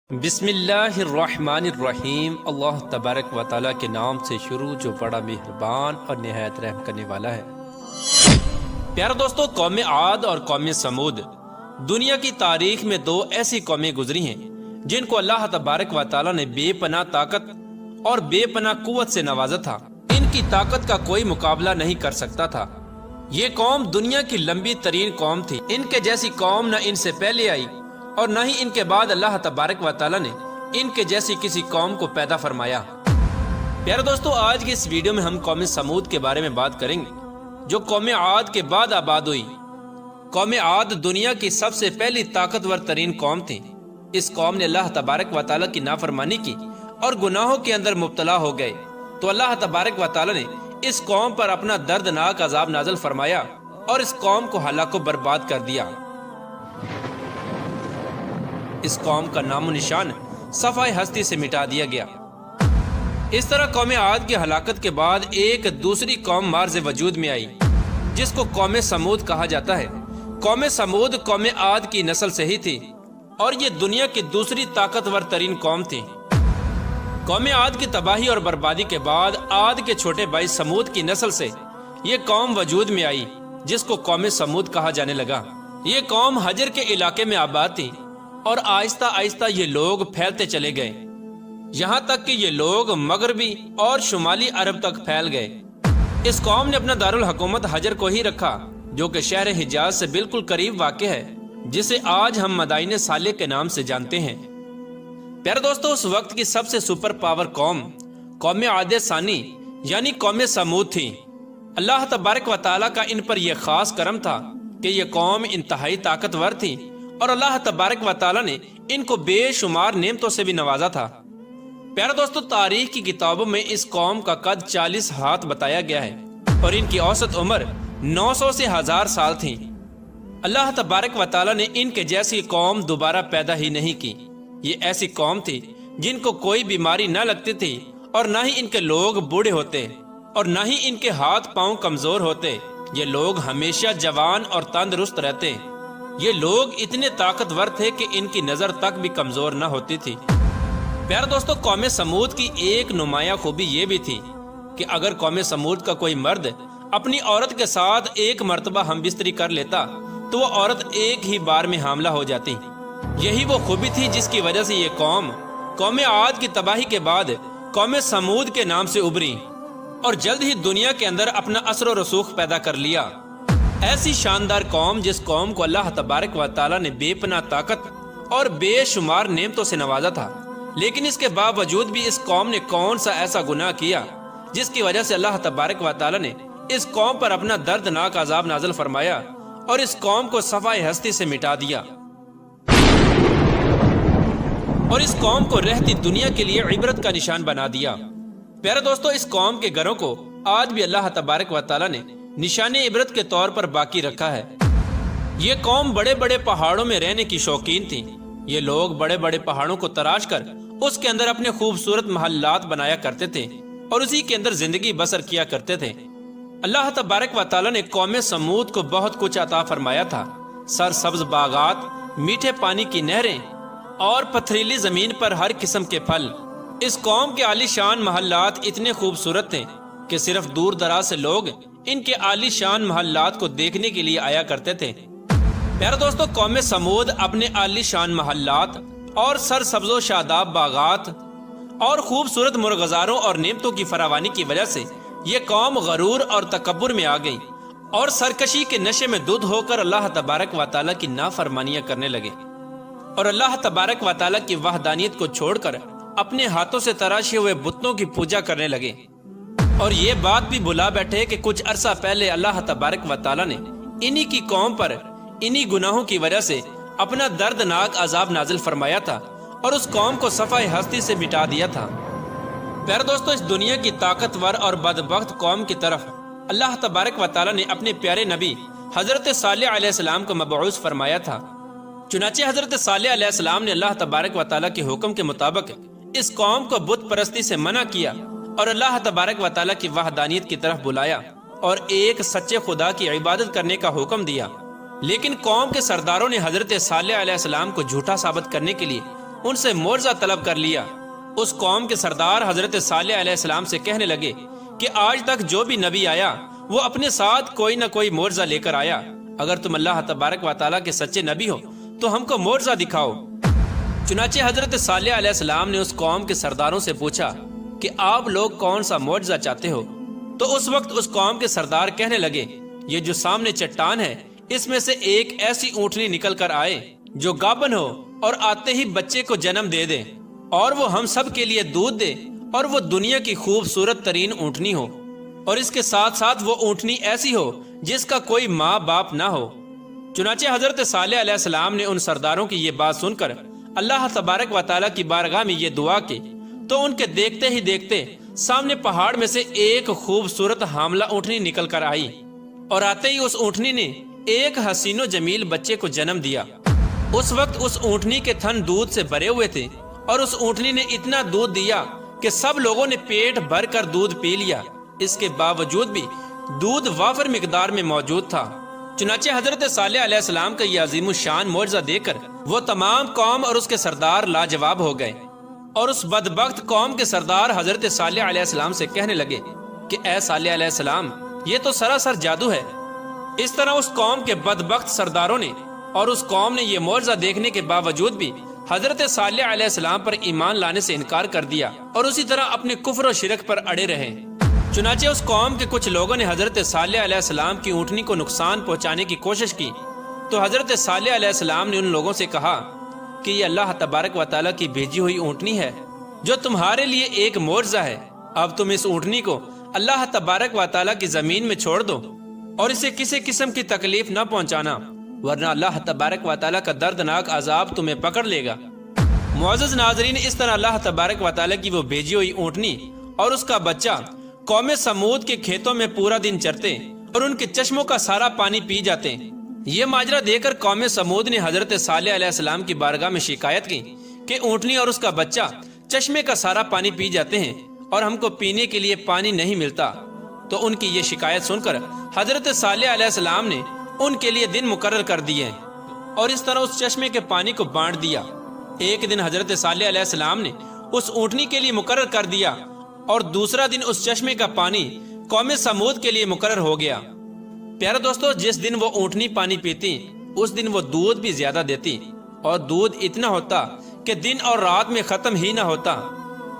بسم اللہ الرحمن الرحیم۔ اللہ تبارک و تعالیٰ کے نام سے شروع جو بڑا مہربان اور نہایت رحم کرنے والا ہے۔ پیارے دوستو، قوم عاد اور قوم سمود دنیا کی تاریخ میں دو ایسی قومیں گزری ہیں جن کو اللہ تبارک و تعالیٰ نے بے پناہ طاقت اور بے پناہ قوت سے نوازا تھا۔ ان کی طاقت کا کوئی مقابلہ نہیں کر سکتا تھا۔ یہ قوم دنیا کی لمبی ترین قوم تھی۔ ان کے جیسی قوم نہ ان سے پہلے آئی اور نہ ہی ان کے بعد اللہ تبارک و تعالیٰ نے ان کے جیسی کسی قوم کو پیدا فرمایا۔ پیارے دوستو، آج کی اس ویڈیو میں ہم قوم سمود کے بارے میں بات کریں گے جو قوم عاد کے بعد آباد ہوئی۔ قوم عاد دنیا کی سب سے پہلی طاقتور ترین قوم تھی۔ اس قوم نے اللہ تبارک و تعالیٰ کی نافرمانی کی اور گناہوں کے اندر مبتلا ہو گئے، تو اللہ تبارک و تعالیٰ نے اس قوم پر اپنا دردناک عذاب نازل فرمایا اور اس قوم کو ہلاک و برباد کر دیا۔ اس قوم کا نام و نشان صفحہ ہستی سے مٹا دیا گیا۔ اس طرح قوم عاد کی ہلاکت کے بعد ایک دوسری قوم مارز وجود میں آئی جس کو قوم سمود کہا جاتا ہے۔ قوم سمود قوم عاد کی نسل سے ہی تھی اور یہ دنیا کی دوسری طاقتور ترین قوم تھی۔ قوم عاد کی تباہی اور بربادی کے بعد عاد کے چھوٹے بھائی سمود کی نسل سے یہ قوم وجود میں آئی جس کو قوم سمود کہا جانے لگا۔ یہ قوم حجر کے علاقے میں آباد تھی اور آہستہ آہستہ یہ لوگ پھیلتے چلے گئے، یہاں تک کہ یہ لوگ مغربی اور شمالی عرب تک پھیل گئے۔ اس قوم نے اپنا دارالحکومت حجر کو ہی رکھا جو کہ شہر حجاز سے بالکل قریب واقع ہے، جسے آج ہم مدائن صالح کے نام سے جانتے ہیں۔ پیارے دوستو، اس وقت کی سب سے سپر پاور قوم عاد ثانی یعنی قوم سمود تھی۔ اللہ تبارک و تعالیٰ کا ان پر یہ خاص کرم تھا کہ یہ قوم انتہائی طاقتور تھی اور اللہ تبارک و تعالیٰ نے ان کو بے شمار نعمتوں سے بھی نوازا تھا۔ پیارے دوستو، تاریخ کی کتابوں میں اس قوم کا قد 40 ہاتھ بتایا گیا ہے اور ان کی اوسط عمر 900 سے 1000 سال تھی۔ اللہ تبارک و تعالیٰ نے ان کے جیسی قوم دوبارہ پیدا ہی نہیں کی۔ یہ ایسی قوم تھی جن کو کوئی بیماری نہ لگتی تھی اور نہ ہی ان کے لوگ بوڑھے ہوتے اور نہ ہی ان کے ہاتھ پاؤں کمزور ہوتے۔ یہ لوگ ہمیشہ جوان اور تندرست رہتے۔ یہ لوگ اتنے طاقتور تھے کہ ان کی نظر تک بھی کمزور نہ ہوتی تھی۔ پیارے دوستو، قوم سمود کی ایک نمایاں خوبی یہ بھی تھی کہ اگر قوم سمود کا کوئی مرد اپنی عورت کے ساتھ ایک مرتبہ ہم بستری کر لیتا تو وہ عورت ایک ہی بار میں حاملہ ہو جاتی۔ یہی وہ خوبی تھی جس کی وجہ سے یہ قوم عاد کی تباہی کے بعد قوم سمود کے نام سے ابری اور جلد ہی دنیا کے اندر اپنا اثر و رسوخ پیدا کر لیا۔ ایسی شاندار قوم جس قوم کو اللہ تبارک و تعالیٰ نے بے پناہ طاقت اور بے شمار نعمتوں سے نوازا تھا، لیکن اس کے باوجود بھی اس قوم نے کون سا ایسا گناہ کیا جس کی وجہ سے اللہ تبارک و تعالیٰ نے اس قوم پر اپنا دردناک عذاب نازل فرمایا اور اس قوم کو صفحہ ہستی سے مٹا دیا اور اس قوم کو رہتی دنیا کے لیے عبرت کا نشان بنا دیا۔ پیارے دوستو، اس قوم کے گھروں کو آج بھی اللہ تبارک و تعالیٰ نے نشان عبرت کے طور پر باقی رکھا ہے۔ یہ قوم بڑے بڑے پہاڑوں میں رہنے کی شوقین تھی۔ یہ لوگ بڑے بڑے پہاڑوں کو تراش کر اس کے اندر اپنے خوبصورت محلات بنایا کرتے تھے اور اسی کے اندر زندگی بسر کیا کرتے تھے۔ اللہ تبارک و تعالیٰ نے قوم سمود کو بہت کچھ عطا فرمایا تھا۔ سرسبز باغات، میٹھے پانی کی نہریں اور پتھریلی زمین پر ہر قسم کے پھل۔ اس قوم کے عالی شان محلات اتنے خوبصورت تھے کہ صرف دور دراز سے لوگ ان کے عالی شان محلات کو دیکھنے کے لیے آیا کرتے تھے۔ پیارے دوستو، قوم سمود اپنے عالی شان محلات اور سرسبز و شاداب باغات اور خوبصورت مرغزاروں اور نعمتوں کی فراوانی کی وجہ سے یہ قوم غرور اور تکبر میں آ گئی اور سرکشی کے نشے میں دھت ہو کر اللہ تبارک و تعالیٰ کی نافرمانیاں کرنے لگے اور اللہ تبارک و تعالیٰ کی وحدانیت کو چھوڑ کر اپنے ہاتھوں سے تراشے ہوئے بتوں کی پوجا کرنے لگے۔ اور یہ بات بھی بھلا بیٹھے کہ کچھ عرصہ پہلے اللہ تبارک و تعالیٰ نے انہی کی قوم پر انہی گناہوں کی وجہ سے اپنا دردناک عذاب نازل فرمایا تھا اور اس قوم کو صفحہ ہستی سے مٹا دیا تھا۔ پیارے دوستو، اس دنیا کی طاقتور اور بدبخت قوم کی طرف اللہ تبارک و تعالیٰ نے اپنے پیارے نبی حضرت صالح علیہ السلام کو مبعوث فرمایا تھا۔ چنانچہ حضرت صالح علیہ السلام نے اللہ تبارک و تعالیٰ کے حکم کے مطابق اس قوم کو بت پرستی سے منع کیا اور اللہ تبارک و تعالیٰ کی وحدانیت کی طرف بلایا اور ایک سچے خدا کی عبادت کرنے کا حکم دیا۔ لیکن قوم کے سرداروں نے حضرت صالح علیہ السلام کو جھوٹا ثابت کرنے کے لیے ان سے معجزہ طلب کر لیا۔ اس قوم کے سردار حضرت صالح علیہ السلام سے کہنے لگے کہ آج تک جو بھی نبی آیا وہ اپنے ساتھ کوئی نہ کوئی معجزہ لے کر آیا، اگر تم اللہ تبارک و تعالیٰ کے سچے نبی ہو تو ہم کو معجزہ دکھاؤ۔ چنانچہ حضرت صالح علیہ السلام نے اس قوم کے سرداروں سے پوچھا کہ آپ لوگ کون سا معجزہ چاہتے ہو؟ تو اس وقت اس قوم کے سردار کہنے لگے، یہ جو سامنے چٹان ہے اس میں سے ایک ایسی اونٹنی نکل کر آئے جو گابن ہو اور آتے ہی بچے کو جنم دے دے، اور وہ ہم سب کے لیے دودھ دے، اور وہ دنیا کی خوبصورت ترین اونٹنی ہو، اور اس کے ساتھ ساتھ وہ اونٹنی ایسی ہو جس کا کوئی ماں باپ نہ ہو۔ چنانچہ حضرت صالح علیہ السلام نے ان سرداروں کی یہ بات سن کر اللہ تبارک و تعالیٰ کی بارگاہ میں یہ دعا کی، تو ان کے دیکھتے ہی دیکھتے سامنے پہاڑ میں سے ایک خوبصورت حاملہ اونٹنی نکل کر آئی، اور آتے ہی اس اونٹنی نے ایک حسین و جمیل بچے کو جنم دیا۔ اس وقت اس اونٹنی کے تھن دودھ سے بھرے ہوئے تھے، اور اس اونٹنی نے اتنا دودھ دیا کہ سب لوگوں نے پیٹ بھر کر دودھ پی لیا۔ اس کے باوجود بھی دودھ وافر مقدار میں موجود تھا۔ چنانچہ حضرت صالح علیہ السلام کا یہ عظیم الشان معجزہ دیکھ کر وہ تمام قوم اور اس کے سردار لاجواب ہو گئے، اور اس بدبخت قوم کے سردار حضرت صالح علیہ السلام سے کہنے لگے کہ اے صالح علیہ السلام، یہ تو سراسر جادو ہے۔ اس طرح اس قوم کے بدبخت سرداروں نے اور اس قوم نے یہ معجزہ دیکھنے کے باوجود بھی حضرت صالح علیہ السلام پر ایمان لانے سے انکار کر دیا، اور اسی طرح اپنے کفر و شرک پر اڑے رہے۔ چنانچہ اس قوم کے کچھ لوگوں نے حضرت صالح علیہ السلام کی اونٹنی کو نقصان پہنچانے کی کوشش کی، تو حضرت صالح علیہ السلام نے ان لوگوں سے کہا کہ یہ اللہ تبارک و تعالیٰ کی بھیجی ہوئی اونٹنی ہے جو تمہارے لیے ایک معجزہ ہے۔ اب تم اس اونٹنی کو اللہ تبارک و تعالیٰ کی زمین میں چھوڑ دو اور اسے کسی قسم کی تکلیف نہ پہنچانا، ورنہ اللہ تبارک و تعالیٰ کا دردناک عذاب تمہیں پکڑ لے گا۔ معزز ناظرین، اس طرح اللہ تبارک و تعالیٰ کی وہ بھیجی ہوئی اونٹنی اور اس کا بچہ قوم سمود کے کھیتوں میں پورا دن چرتے اور ان کے چشموں کا سارا پانی پی جاتے۔ یہ ماجرا دیکھ کر قوم سمود نے حضرت صالح علیہ السلام کی بارگاہ میں شکایت کی کہ اونٹنی اور اس کا بچہ چشمے کا سارا پانی پی جاتے ہیں اور ہم کو پینے کے لیے پانی نہیں ملتا۔ تو ان کی یہ شکایت سن کر حضرت صالح علیہ السلام نے ان کے لیے دن مقرر کر دیے اور اس طرح اس چشمے کے پانی کو بانٹ دیا۔ ایک دن حضرت صالح علیہ السلام نے اس اونٹنی کے لیے مقرر کر دیا اور دوسرا دن اس چشمے کا پانی قوم سمود کے لیے مقرر ہو گیا۔ پیارے دوستو، جس دن وہ اونٹنی پانی پیتی اس دن وہ دودھ بھی زیادہ دیتی، اور دودھ اتنا ہوتا کہ دن اور رات میں ختم ہی نہ ہوتا۔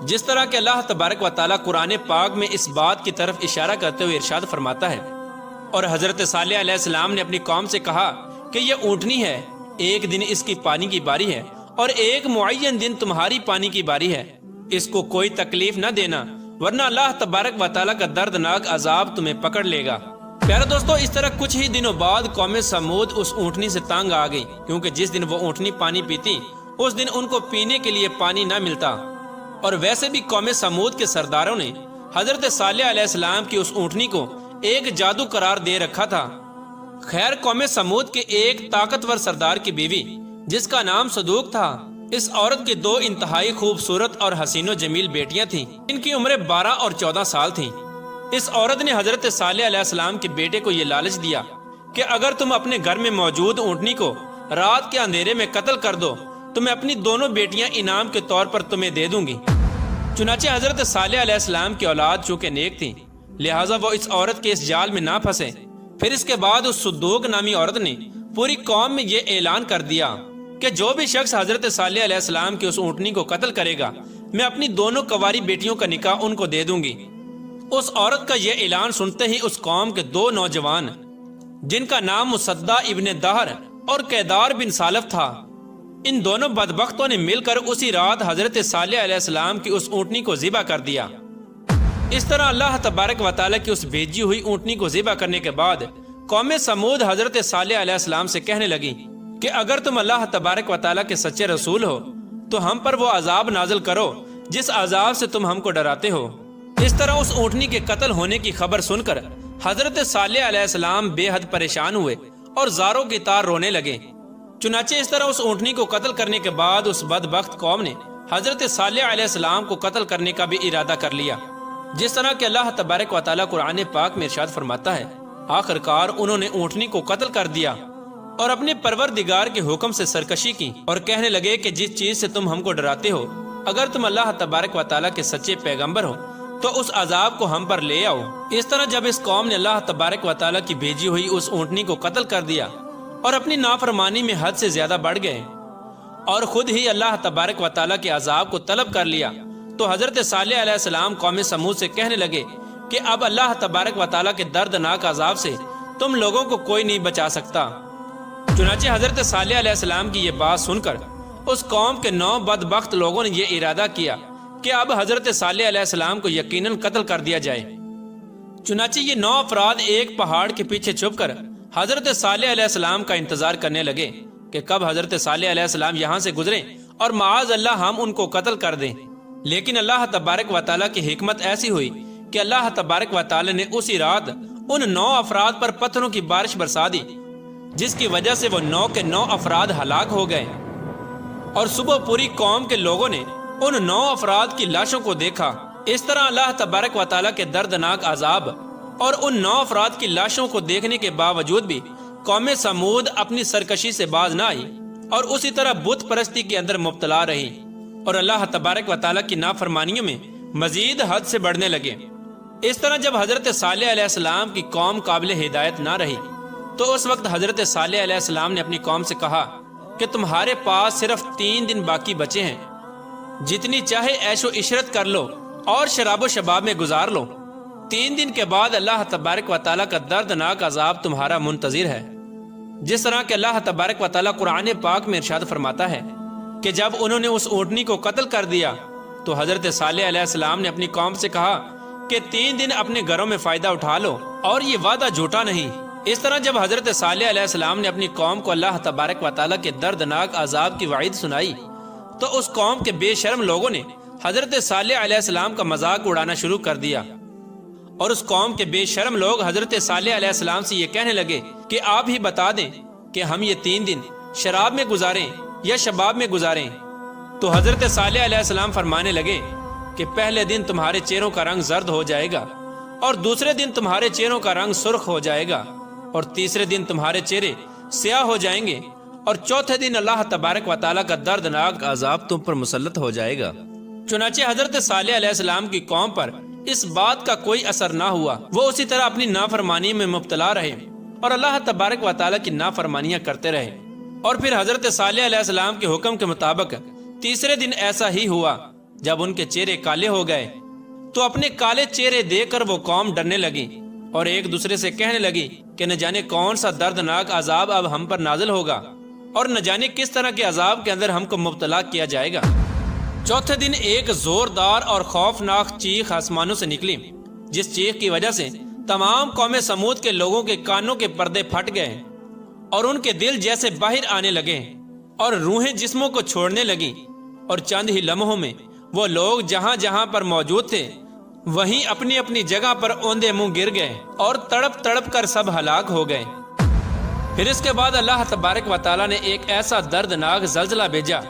جس طرح کہ اللہ تبارک و تعالیٰ قرآن پاک میں اس بات کی طرف اشارہ کرتے ہوئے ارشاد فرماتا ہے، اور حضرت صالح علیہ السلام نے اپنی قوم سے کہا کہ یہ اونٹنی ہے، ایک دن اس کی پانی کی باری ہے اور ایک معین دن تمہاری پانی کی باری ہے، اس کو کوئی تکلیف نہ دینا، ورنہ اللہ تبارک و تعالیٰ کا دردناک عذاب تمہیں پکڑ لے گا۔ پیارے دوستو، اس طرح کچھ ہی دنوں بعد قوم سمود اس اونٹنی سے تانگ آ گئی، کیونکہ جس دن وہ اونٹنی پانی پیتی اس دن ان کو پینے کے لیے پانی نہ ملتا۔ اور ویسے بھی قوم سمود کے سرداروں نے حضرت صالح علیہ السلام کی اس اونٹنی کو ایک جادو قرار دے رکھا تھا۔ خیر، قوم سمود کے ایک طاقتور سردار کی بیوی جس کا نام صدوق تھا، اس عورت کی دو انتہائی خوبصورت اور حسین و جمیل بیٹیاں تھیں، ان کی عمریں 12 اور 14 سال تھیں۔ اس عورت نے حضرت صالح علیہ السلام کے بیٹے کو یہ لالچ دیا کہ اگر تم اپنے گھر میں موجود اونٹنی کو رات کے اندھیرے میں قتل کر دو تو میں اپنی دونوں بیٹیاں انعام کے طور پر تمہیں دے دوں گی۔ چنانچہ حضرت صالح علیہ السلام کی اولاد چونکہ نیک تھی، لہٰذا وہ اس عورت کے اس جال میں نہ پھنسے۔ پھر اس کے بعد اس صدوق نامی عورت نے پوری قوم میں یہ اعلان کر دیا کہ جو بھی شخص حضرت صالح علیہ السلام کی اس اونٹنی کو قتل کرے گا، میں اپنی دونوں کنواری بیٹیوں کا نکاح ان کو دے دوں گی۔ اس عورت کا یہ اعلان سنتے ہی اس قوم کے دو نوجوان جن کا نام مصدع ابن دہر اور کیدار بن سالف تھا، ان دونوں بدبختوں نے مل کر اسی رات حضرت صالح علیہ السلام کی اس اونٹنی کو ذبح کر دیا۔ اس طرح اللہ تبارک و تعالیٰ کی اس بھیجی ہوئی اونٹنی کو ذبح کرنے کے بعد قوم سمود حضرت صالح علیہ السلام سے کہنے لگی کہ اگر تم اللہ تبارک و تعالیٰ کے سچے رسول ہو تو ہم پر وہ عذاب نازل کرو جس عذاب سے تم ہم کو ڈراتے ہو۔ اس طرح اس اونٹنی کے قتل ہونے کی خبر سن کر حضرت صالح علیہ السلام بے حد پریشان ہوئے اور زاروں کی طرح رونے لگے۔ چنانچہ اس طرح اس اونٹنی کو قتل کرنے کے بعد اس بدبخت قوم نے حضرت صالح علیہ السلام کو قتل کرنے کا بھی ارادہ کر لیا، جس طرح کہ اللہ تبارک و تعالیٰ قرآن پاک میں ارشاد فرماتا ہے، آخر کار انہوں نے اونٹنی کو قتل کر دیا اور اپنے پروردگار کے حکم سے سرکشی کی اور کہنے لگے کہ جس چیز سے تم ہم کو ڈراتے ہو، اگر تم اللہ تبارک و تعالیٰ کے سچے پیغمبر ہو تو اس عذاب کو ہم پر لے آؤ۔ اس طرح جب اس قوم نے اللہ تبارک و تعالیٰ کی بھیجی ہوئی اس اونٹنی کو قتل کر دیا اور اپنی نافرمانی میں حد سے زیادہ بڑھ گئے اور خود ہی اللہ تبارک و تعالیٰ کے عذاب کو طلب کر لیا، تو حضرت صالح علیہ السلام قوم سمود سے کہنے لگے کہ اب اللہ تبارک و تعالیٰ کے دردناک عذاب سے تم لوگوں کو کوئی نہیں بچا سکتا۔ چنانچہ حضرت صالح علیہ السلام کی یہ بات سن کر اس قوم کے 9 بدبخت لوگوں نے یہ ارادہ کیا کہ اب حضرت صالح علیہ السلام کو یقیناً قتل کر دیا جائے۔ چنانچہ یہ 9 افراد ایک پہاڑ کے پیچھے چھپ کر حضرت صالح علیہ السلام کا انتظار کرنے لگے کہ کب حضرت صالح علیہ السلام یہاں سے گزریں اور معاذ اللہ ہم ان کو قتل کر دیں۔ لیکن اللہ تبارک و تعالیٰ کی حکمت ایسی ہوئی کہ اللہ تبارک و تعالیٰ نے اسی رات ان 9 افراد پر پتھروں کی بارش برسا دی، جس کی وجہ سے وہ 9 کے 9 افراد ہلاک ہو گئے، اور صبح پوری قوم کے لوگوں نے ان 9 افراد کی لاشوں کو دیکھا۔ اس طرح اللہ تبارک و تعالیٰ کے دردناک عذاب اور ان 9 افراد کی لاشوں کو دیکھنے کے باوجود بھی قوم سمود اپنی سرکشی سے باز نہ آئی اور اسی طرح بت پرستی کے اندر مبتلا رہی اور اللہ تبارک و تعالیٰ کی نافرمانیوں میں مزید حد سے بڑھنے لگے۔ اس طرح جب حضرت صالح علیہ السلام کی قوم قابل ہدایت نہ رہی تو اس وقت حضرت صالح علیہ السلام نے اپنی قوم سے کہا کہ تمہارے پاس صرف 3 دن باقی بچے ہیں، جتنی چاہے عیش و عشرت کر لو اور شراب و شباب میں گزار لو۔ 3 دن کے بعد اللہ تبارک و تعالیٰ کا دردناک عذاب تمہارا منتظر ہے۔ جس طرح کہ اللہ تبارک و تعالیٰ قرآن پاک میں ارشاد فرماتا ہے کہ جب انہوں نے اس اونٹنی کو قتل کر دیا تو حضرت صالح علیہ السلام نے اپنی قوم سے کہا کہ 3 دن اپنے گھروں میں فائدہ اٹھا لو اور یہ وعدہ جھوٹا نہیں۔ اس طرح جب حضرت صالح علیہ السلام نے اپنی قوم کو اللہ تبارک و تعالیٰ کے دردناک عذاب کی وعید سنائی تو اس قوم کے بے شرم لوگوں نے حضرت صالح علیہ السلام کا مذاق اڑانا شروع کر دیا، اور اس قوم کے بے شرم لوگ حضرت صالح علیہ السلام سے یہ کہنے لگے کہ آپ ہی بتا دیں کہ ہم یہ 3 دن شراب میں گزاریں یا شباب میں گزاریں۔ تو حضرت صالح علیہ السلام فرمانے لگے کہ پہلے دن تمہارے چہروں کا رنگ زرد ہو جائے گا، اور دوسرے دن تمہارے چہروں کا رنگ سرخ ہو جائے گا، اور تیسرے دن تمہارے چہرے سیاہ ہو جائیں گے، اور چوتھے دن اللہ تبارک و تعالیٰ کا دردناک عذاب تم پر مسلط ہو جائے گا۔ چنانچہ حضرت صالح علیہ السلام کی قوم پر اس بات کا کوئی اثر نہ ہوا، وہ اسی طرح اپنی نافرمانی میں مبتلا رہے اور اللہ تبارک و تعالیٰ کی نافرمانیاں کرتے رہے۔ اور پھر حضرت صالح علیہ السلام کے حکم کے مطابق تیسرے دن ایسا ہی ہوا، جب ان کے چہرے کالے ہو گئے تو اپنے کالے چہرے دیکھ کر وہ قوم ڈرنے لگی اور ایک دوسرے سے کہنے لگی کہ نہ جانے کون سا دردناک عذاب اب ہم پر نازل ہوگا اور نہ جانے کس طرح کے عذاب کے اندر ہم کو مبتلا کیا جائے گا۔ چوتھے دن ایک زوردار اور خوفناک چیخ آسمانوں سے نکلی، جس چیخ کی وجہ سے تمام قوم سمود کے لوگوں کے کانوں کے پردے پھٹ گئے اور ان کے دل جیسے باہر آنے لگے اور روحیں جسموں کو چھوڑنے لگیں، اور چند ہی لمحوں میں وہ لوگ جہاں جہاں پر موجود تھے وہیں اپنی اپنی جگہ پر اوندے منہ گر گئے اور تڑپ تڑپ کر سب ہلاک ہو گئے۔ پھر اس کے بعد اللہ تبارک و تعالیٰ نے ایک ایسا دردناک زلزلہ بھیجا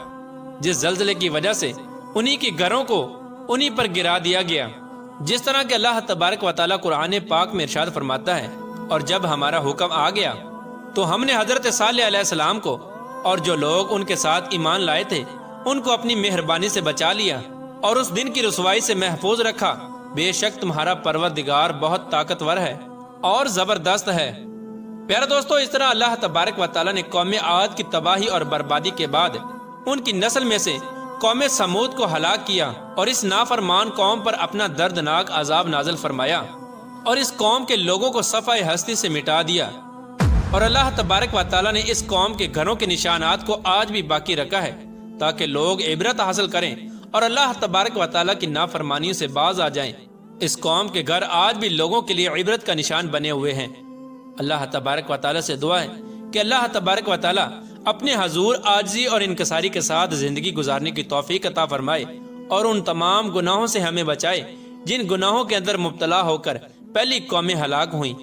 جس زلزلے کی وجہ سے انہی کے گھروں کو انہی پر گرا دیا گیا، جس طرح کہ اللہ تبارک و تعالیٰ قرآن پاک میں ارشاد فرماتا ہے، اور جب ہمارا حکم آ گیا تو ہم نے حضرت صالح علیہ السلام کو اور جو لوگ ان کے ساتھ ایمان لائے تھے ان کو اپنی مہربانی سے بچا لیا اور اس دن کی رسوائی سے محفوظ رکھا۔ بے شک تمہارا پروردگار بہت طاقتور ہے اور زبردست ہے۔ پیارے دوستو، اس طرح اللہ تبارک و تعالیٰ نے قوم عاد کی تباہی اور بربادی کے بعد ان کی نسل میں سے قوم سمود کو ہلاک کیا اور اس نافرمان قوم پر اپنا دردناک عذاب نازل فرمایا اور اس قوم کے لوگوں کو صفحہ ہستی سے مٹا دیا۔ اور اللہ تبارک و تعالیٰ نے اس قوم کے گھروں کے نشانات کو آج بھی باقی رکھا ہے تاکہ لوگ عبرت حاصل کریں اور اللہ تبارک و تعالیٰ کی نافرمانیوں سے باز آ جائیں۔ اس قوم کے گھر آج بھی لوگوں کے لیے عبرت کا نشان بنے ہوئے ہیں۔ اللہ تبارک و تعالیٰ سے دعا ہے کہ اللہ تبارک و تعالیٰ اپنے حضور عاجزی اور انکساری کے ساتھ زندگی گزارنے کی توفیق عطا فرمائے اور ان تمام گناہوں سے ہمیں بچائے جن گناہوں کے اندر مبتلا ہو کر پہلی قومیں ہلاک ہوئیں۔